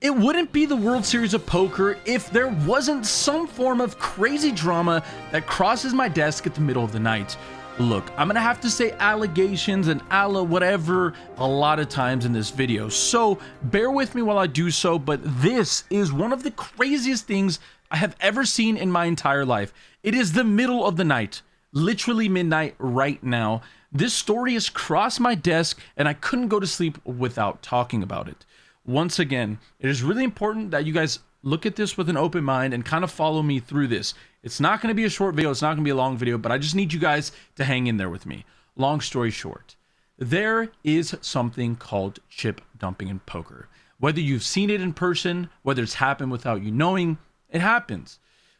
It wouldn't be the World Series of Poker if there wasn't some form of crazy drama that crosses my desk at the middle of the night. Look, I'm gonna have to say allegations and whatever a lot of times in this video, so bear with me while I do so, but this is one of the craziest things I have ever seen in my entire life. It is the middle of the night, literally midnight right now. This story has crossed my desk and I couldn't go to sleep without talking about it. Once again, it is really important that you guys look at this with an open mind and kind of follow me through this. It's not going to be a short video, it's not going to be a long video, but I just need you guys to hang in there with me. Long story short, there is something called chip dumping in poker. Whether you've seen it in person, whether it's happened without you knowing, it happens.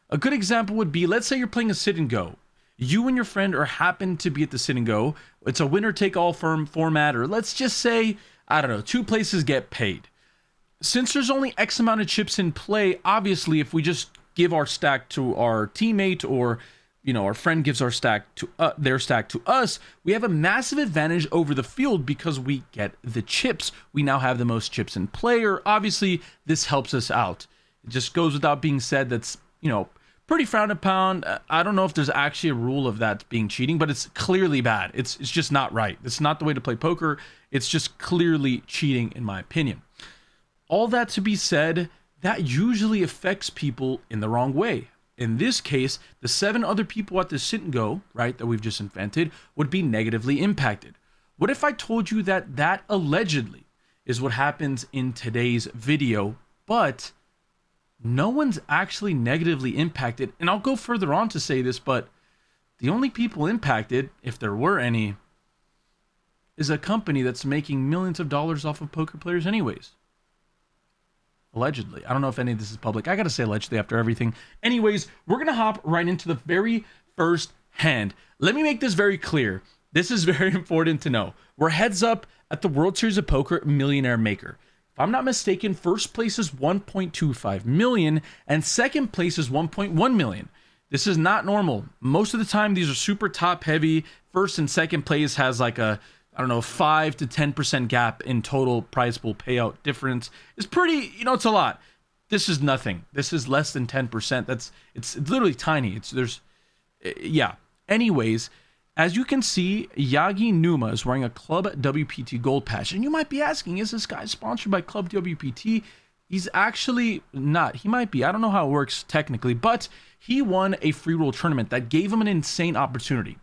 A good example would be, let's say you're playing a sit and go. You and your friend are happen to be at the sit and go. It's a winner take all format, or let's just say, I don't know, 2 places get paid. Since there's only X amount of chips in play, obviously if we just give our stack to our teammate, or our friend gives our stack to their stack to us, we have a massive advantage over the field because we get the chips. We now have the most chips in play, or obviously this helps us out. It just goes without being said that's, pretty frowned upon. I don't know if there's actually a rule of that being cheating, but it's clearly bad. It's just not right. It's not the way to play poker. It's just clearly cheating in my opinion. All that to be said, that usually affects people in the wrong way. In this case, the 7 other people at the sit and go, right, that we've just invented, would be negatively impacted. What if I told you that that allegedly is what happens in today's video, but no one's actually negatively impacted? And I'll go further on to say this, but the only people impacted, if there were any, is a company that's making millions of dollars off of poker players anyways. Allegedly. I don't know if any of this is public. I gotta say allegedly after everything. Anyways, we're gonna hop right into the very first hand. Let me make this very clear. This is very important to know. We're heads up at the World Series of Poker Millionaire Maker. If I'm not mistaken, first place is 1.25 million and second place is 1.1 million. This is not normal. Most of the time, these are super top heavy. First and second place has like a, 5 to 10% gap in total prize pool payout difference. It's pretty, it's a lot. This is nothing. This is less than 10%. It's literally tiny. Yeah. Anyways, as you can see, Yagi Numa is wearing a Club WPT gold patch. And you might be asking, is this guy sponsored by Club WPT? He's actually not. He might be. I don't know how it works technically, but he won a free roll tournament that gave him an insane opportunity.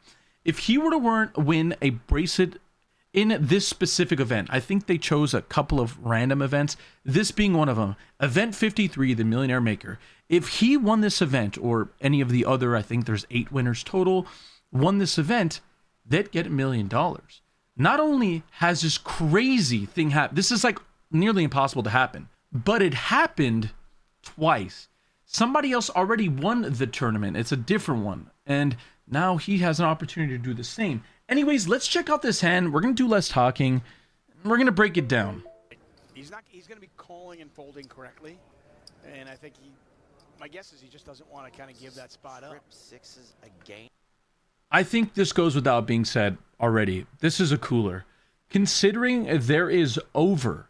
If he were to win a bracelet in this specific event, I think they chose a couple of random events, this being one of them, event 53, the Millionaire Maker. If he won this event, or any of the other, I think there's 8 winners total, won this event, they'd get $1 million. Not only has this crazy thing happened, this is like nearly impossible to happen, but it happened twice. Somebody else already won the tournament. It's a different one. And now he has an opportunity to do the same. Anyways, let's check out this hand. We're going to do less talking. We're going to break it down. He's going to be calling and folding correctly. And I think my guess is he just doesn't want to kind of give that spot up. 6s again. I think this goes without being said already. This is a cooler. Considering there is over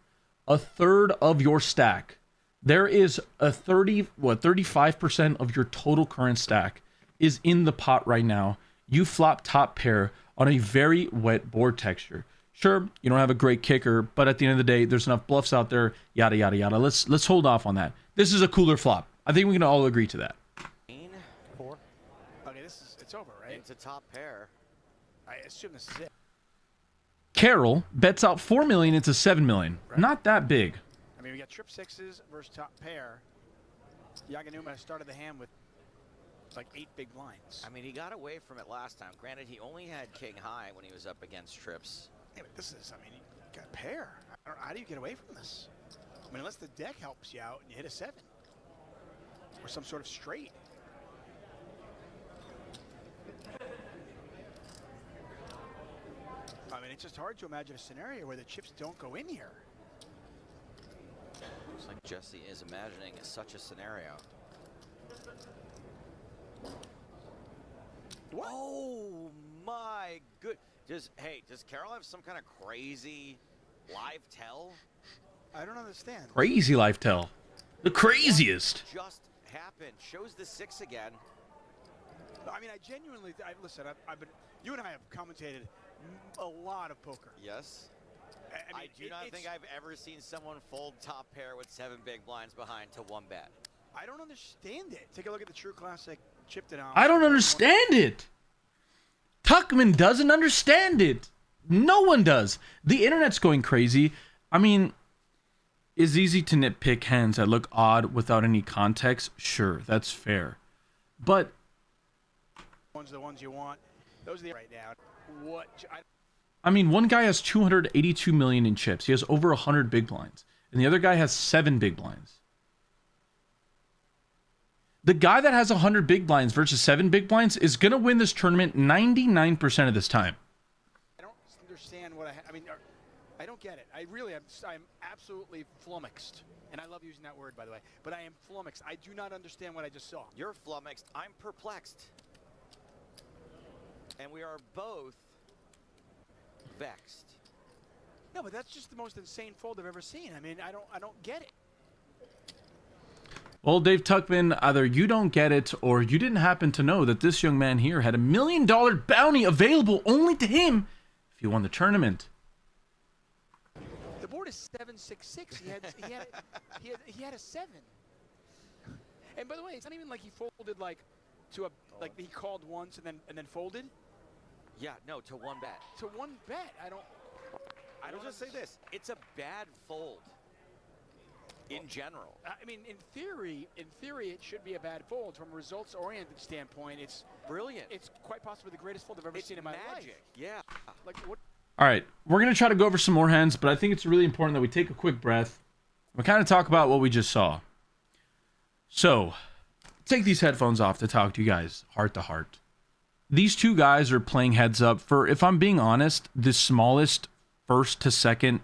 a third of your stack, there is a 35% of your total current stack is in the pot right now. You flop top pair on a very wet board texture. Sure, you don't have a great kicker, but at the end of the day, there's enough bluffs out there, yada, yada, yada. Let's hold off on that. This is a cooler flop. I think we can all agree to that. 4. Okay, it's over, right? It's a top pair. I assume this is it. Carol bets out 4 million into 7 million. Right. Not that big. I mean, we got trip 6s versus top pair. Yaganuma started the hand with like 8 big blinds. I mean, he got away from it last time. Granted, he only had king high when he was up against trips. Yeah, but this is, I mean, you got a pair. How do you get away from this? I mean, unless the deck helps you out and you hit a 7. Or some sort of straight. I mean, it's just hard to imagine a scenario where the chips don't go in here. Looks like Jesse is imagining such a scenario. What? Oh my good. Does Carol have some kind of crazy live tell I don't understand. Crazy life tell. The craziest. Just happened. Shows the 6 again. I mean, I genuinely, listen, I've been, you and I have commentated a lot of poker. Yes. I do not think I've ever seen someone fold top pair with 7 big blinds behind to 1 bet. I don't understand it. Take a look at the True Classic chipped it on. I don't understand it. Tuckman doesn't understand it. No one does. The internet's going crazy. I mean, it's easy to nitpick hands that look odd without any context. Sure, that's fair. But ones are the ones you want. Those are the right now. What? I mean, one guy has 282 million in chips. He has over 100 big blinds. And the other guy has 7 big blinds. The guy that has 100 big blinds versus 7 big blinds is going to win this tournament 99% of this time. I don't understand what I mean, I don't get it. I really am. I'm absolutely flummoxed. And I love using that word, by the way. But I am flummoxed. I do not understand what I just saw. You're flummoxed. I'm perplexed. And we are both vexed. No, but that's just the most insane fold I've ever seen. I mean, I don't get it. Well, Dave Tuckman, either you don't get it or you didn't happen to know that this young man here had $1 million bounty available only to him if he won the tournament. The board is 7-6-6. He had a 7. And by the way, it's not even like he folded like to a he called once and then folded. Yeah, no, to 1 bet. To 1 bet. I don't just say this. It's a bad fold. In general. I mean, in theory, it should be a bad fold. From a results-oriented standpoint, it's brilliant. It's quite possibly the greatest fold I've ever seen in my life. Yeah. Like what? All right, we're gonna try to go over some more hands, but I think it's really important that we take a quick breath. We kind of talk about what we just saw. So, take these headphones off to talk to you guys heart to heart. These two guys are playing heads up for, if I'm being honest, the smallest first to second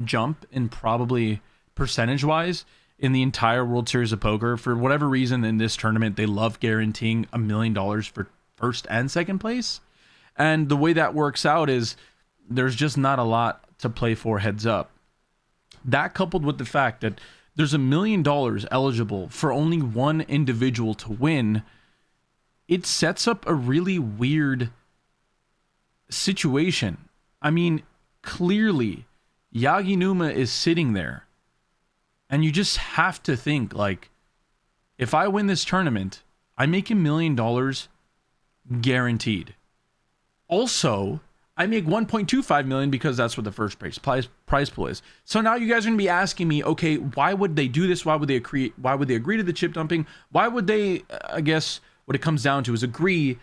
jump in probably percentage-wise in the entire World Series of Poker. For whatever reason, in this tournament, they love guaranteeing $1 million for first and second place. And the way that works out is there's just not a lot to play for heads up. That coupled with the fact that there's $1 million eligible for only one individual to win, it sets up a really weird situation. I mean, clearly, Yaginuma is sitting there. And you just have to think, like, if I win this tournament, I make $1 million guaranteed. Also, I make 1.25 million because that's what the first prize pool is. So now you guys are going to be asking me, okay, why would they do this? Why would they agree to the chip dumping? Why would they, I guess what it comes down to is agree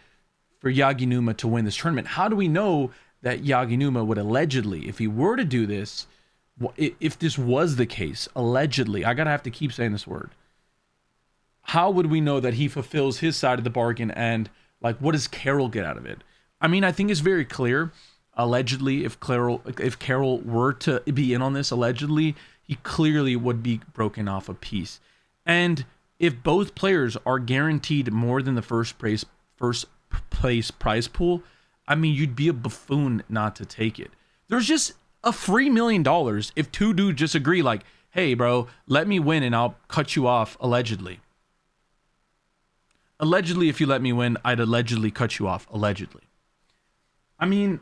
for Yaginuma to win this tournament? How do we know that Yaginuma would allegedly, if he were to do this, if this was the case, allegedly, I gotta have to keep saying this word, how would we know that he fulfills his side of the bargain? And like, what does Carol get out of it? I mean, I think it's very clear, allegedly, if Carol were to be in on this, allegedly, he clearly would be broken off a piece. And if both players are guaranteed more than the first place prize pool, I mean, you'd be a buffoon not to take it. There's just a free $1 million if two dudes just agree, like, hey, bro, let me win and I'll cut you off, allegedly. Allegedly, if you let me win, I'd allegedly cut you off, allegedly. I mean,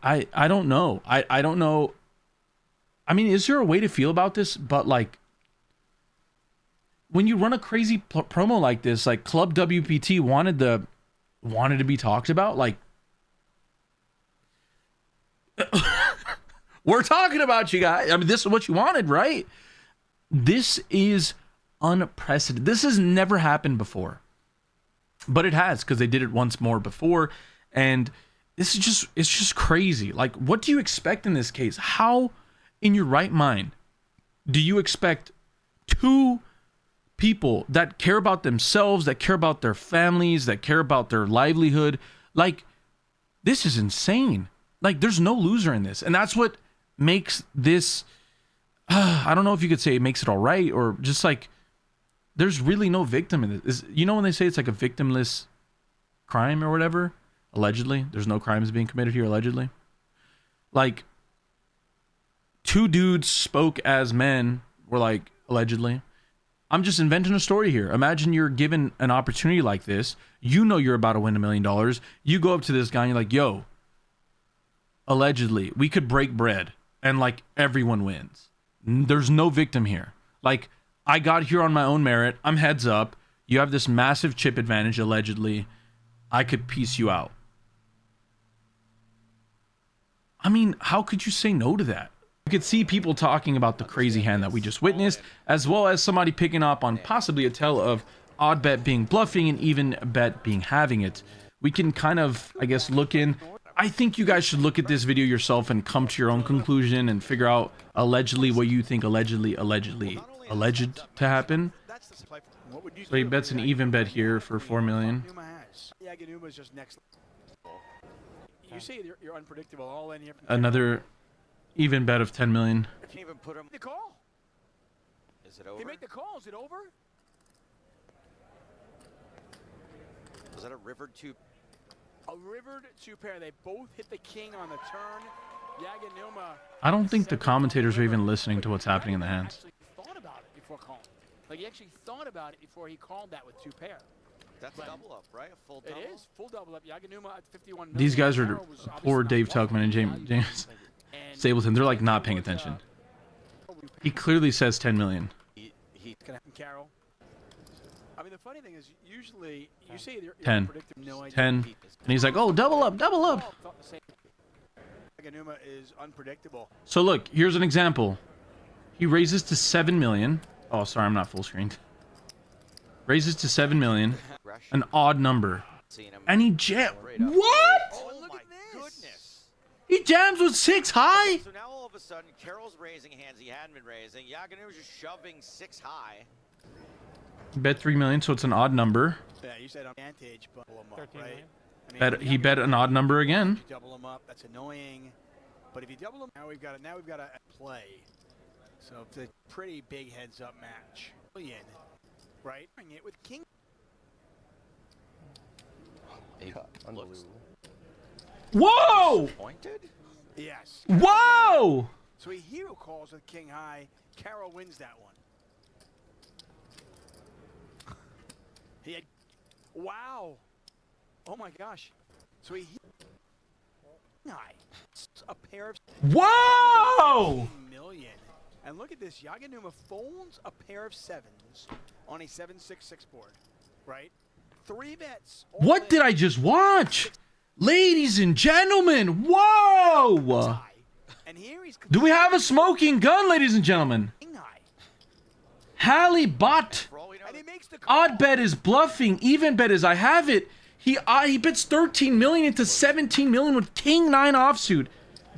I don't know. I don't know. I mean, is there a way to feel about this? But, like, when you run a crazy promo like this, like Club WPT wanted to be talked about, like, we're talking about you guys. I mean, this is what you wanted, right? This is unprecedented. This has never happened before, but it has, because they did it once more before. And this is just, it's just crazy. Like, what do you expect in this case? How in your right mind do you expect two people that care about themselves, that care about their families, that care about their livelihood? Like, this is insane. Like, there's no loser in this. And that's what makes this, I don't know if you could say it makes it all right, or just like, there's really no victim in this. You know when they say it's like a victimless crime or whatever? Allegedly. There's no crimes being committed here, allegedly. Like, two dudes spoke as men, were like, allegedly. I'm just inventing a story here. Imagine you're given an opportunity like this. You know you're about to win $1 million. You go up to this guy and you're like, yo, allegedly, we could break bread and like everyone wins. There's no victim here. Like, I got here on my own merit. I'm heads up. You have this massive chip advantage, allegedly. I could piece you out. I mean, how could you say no to that? You could see people talking about the crazy hand that we just witnessed, as well as somebody picking up on possibly a tell of odd bet being bluffing and even bet being having it. We can kind of, I guess, look in. I think you guys should look at this video yourself and come to your own conclusion and figure out allegedly what you think alleged to happen. So he bets an even bet here for 4 million. You say you're unpredictable. All in here. Another even bet of 10 million. Can't even put him. The call. Is it over? He made the call. Is it over? Was that a rivered two? A rivered two pair. They both hit the king on the turn. Yaganuma. I don't think the commentators are even listening to what's happening in the hands. Actually thought about it before calling. Like he actually thought about it before he called that with two pair. That's a double up, right? A full double. It is full double up. Yaganuma at 51 million. These guys are poor Dave Tuckman and James Stapleton. They're like not paying attention. He clearly says 10 million. He Carol. I mean, the funny thing is, usually you say you're 10. No idea. 10. And he's like, oh, double up, double up. Yaganuma is unpredictable. So look, here's an example. He raises to 7 million. Oh, sorry, I'm not full screened. Raises to 7 million. An odd number. And he jam. What? Oh my goodness. He jams with 6 high. So now all of a sudden, Carroll's raising hands he hadn't been raising. Yaganuma's just shoving 6 high. Bet 3 million, so it's an odd number. Yeah, you said advantage, but double them up, right? I mean, He bet an odd number again. You double them up, that's annoying. But if you double them, now we've got a play. So it's a pretty big heads-up match. Right? Bring it with king. Whoa! Pointed? Yes. Whoa! So he hero calls with king high. Carroll wins that one. He had. Wow. Oh my gosh. So he high. A pair of. Whoa! Million. And look at this. Yaganuma phones a pair of 7s on a 7-6-6 board. Right? 3 bets. What did I just watch? Ladies and gentlemen, whoa! And here he's Do we have a smoking gun, ladies and gentlemen? Hallie bot. Odd bet is bluffing. Even bet is I have it. He bets 13 million into 17 million with king 9 offsuit.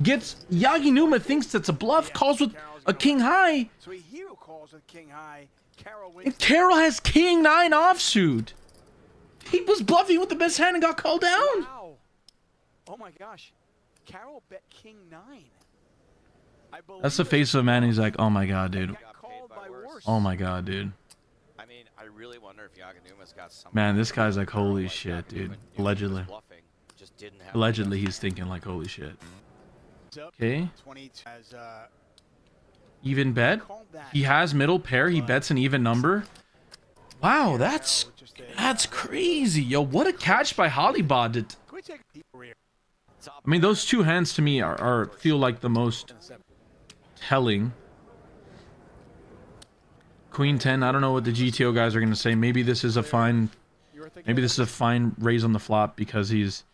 Gets Yaganuma thinks that's a bluff. Calls with a king high. So he hero calls with king high. Carroll wins. And Carroll has king 9 offsuit. He was bluffing with the best hand and got called down. Wow. Oh my gosh. Carroll bet king 9. That's the face of a man. He's like, oh my god, dude. Oh my god, dude. I mean, I really wonder if Yaganuma's got some. Man, this guy's like, holy shit, dude. Allegedly. Allegedly, he's thinking like, holy shit. Okay. Even bet. He has middle pair. He bets an even number. Wow, that's crazy. Yo, what a catch by Hollybot. I mean, those two hands to me feel like the most telling. Queen 10, I don't know what the GTO guys are going to say. Maybe this is a fine raise on the flop because he's,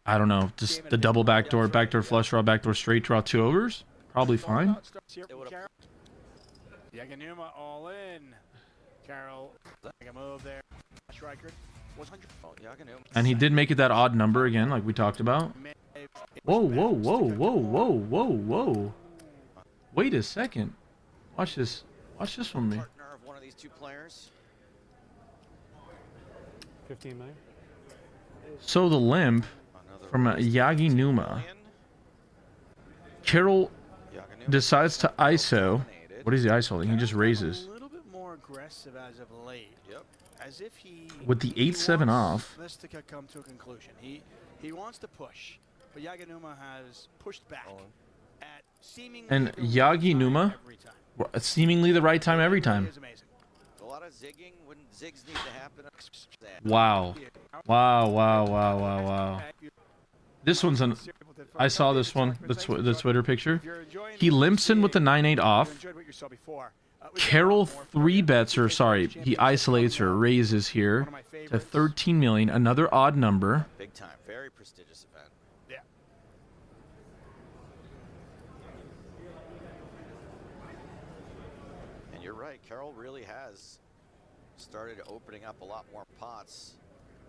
I don't know, just the double backdoor flush draw, backdoor straight draw, 2 overs. Probably fine. Yaganuma all in. Carroll, make a move there. And he did make it that odd number again, like we talked about. Whoa, whoa, whoa, whoa, whoa, whoa, whoa. Wait a second. Watch this. Watch this from me. Partner of one of these 2 players. 15 million. So the limp from Yaganuma. Carroll decides to ISO. What is he ISOing? He just raises. A little bit more aggressive as of late. Yep. As if he with the 8-7 off. Let's come to a conclusion. He wants to push, but Yaganuma has pushed back at seemingly And the right Yagi time Numa, every time. seemingly the right time every It time. is amazing. A lot of zigging when zigs need to happen. Wow. Wow, wow, wow, wow, wow. This one's an... I saw this one, the Twitter picture. He limps in with the 9-8 off. Carol 3-bets her, sorry, he isolates her, raises here to 13 million, another odd number. Big time, very prestigious event. Yeah. And you're right, Carol really has started opening up a lot more pots.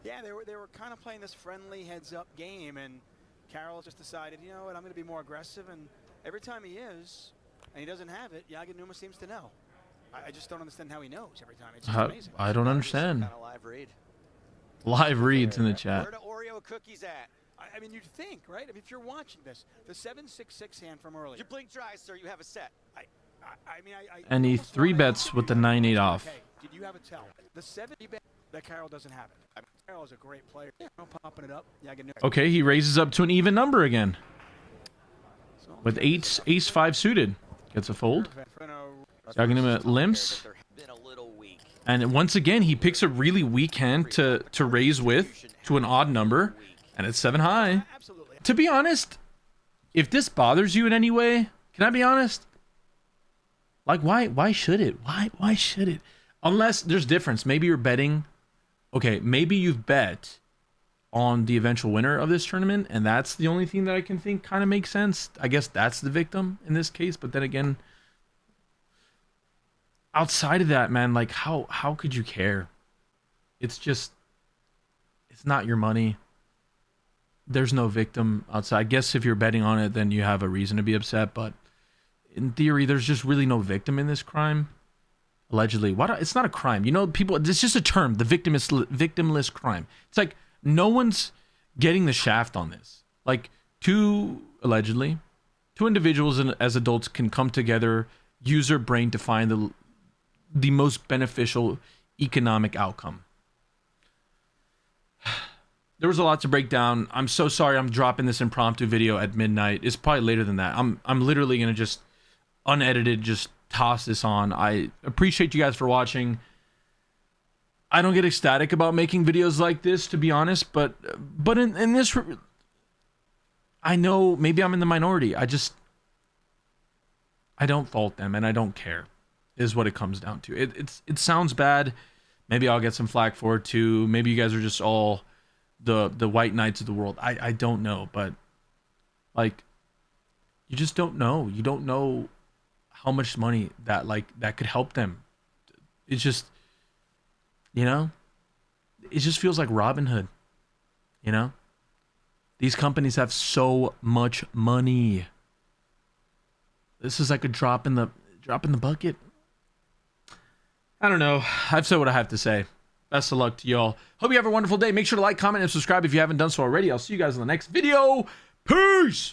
Yeah, they were kind of playing this friendly heads-up game, and Carol just decided, you know what, I'm going to be more aggressive, and every time he is, and he doesn't have it, Yagi Numa seems to know. I just don't understand how he knows every time. It's just amazing. I don't understand. Kind of live read. Live reads in the chat. Where do Oreo cookies at? I mean, you'd think, right? I mean, if you're watching this, the 7-6-6 hand from earlier. You blink dry, sir. You have a set. And he 3-bets with the 9-8 off. Okay, did you have a tell? The 7-bet that Carol doesn't have it. Carol is a great player. Popping it up. Yagi Numa. Okay, he raises up to an even number again. With ace-5 suited. Gets a fold. Yagi Numa limps. And once again, he picks a really weak hand to raise with to an odd number. And it's 7 high. To be honest, if this bothers you in any way, can I be honest? Like, why should it? Why should it? Unless there's difference. Maybe you're betting. Okay, maybe you've bet on the eventual winner of this tournament, and that's the only thing that I can think kind of makes sense. I guess that's the victim in this case, but then again, outside of that, man, like how could you care? It's just, it's not your money. There's no victim outside. I guess if you're betting on it, then you have a reason to be upset, but in theory, there's just really no victim in this crime. Allegedly. It's not a crime. You know, people, it's just a term, the victimless crime. It's like no one's getting the shaft on this. Like allegedly, two individuals as adults can come together, use their brain to find the most beneficial economic outcome. There was a lot to break down. I'm so sorry I'm dropping this impromptu video at midnight. It's probably later than that. I'm literally going to just unedited just toss this on. I appreciate you guys for watching. I don't get ecstatic about making videos like this, to be honest, but in this, I know maybe I'm in the minority. I don't fault them, and I don't care, is what it comes down to. It sounds bad. Maybe I'll get some flack for it too. Maybe you guys are just all the white knights of the world. I don't know, but like, you just don't know. You don't know how much money that could help them. It's just, you know, it just feels like Robin Hood. You know, these companies have so much money. This is like a drop in the bucket. I don't know. I've said what I have to say. Best of luck to y'all. Hope you have a wonderful day. Make sure to like, comment, and subscribe if you haven't done so already. I'll see you guys in the next video. Peace!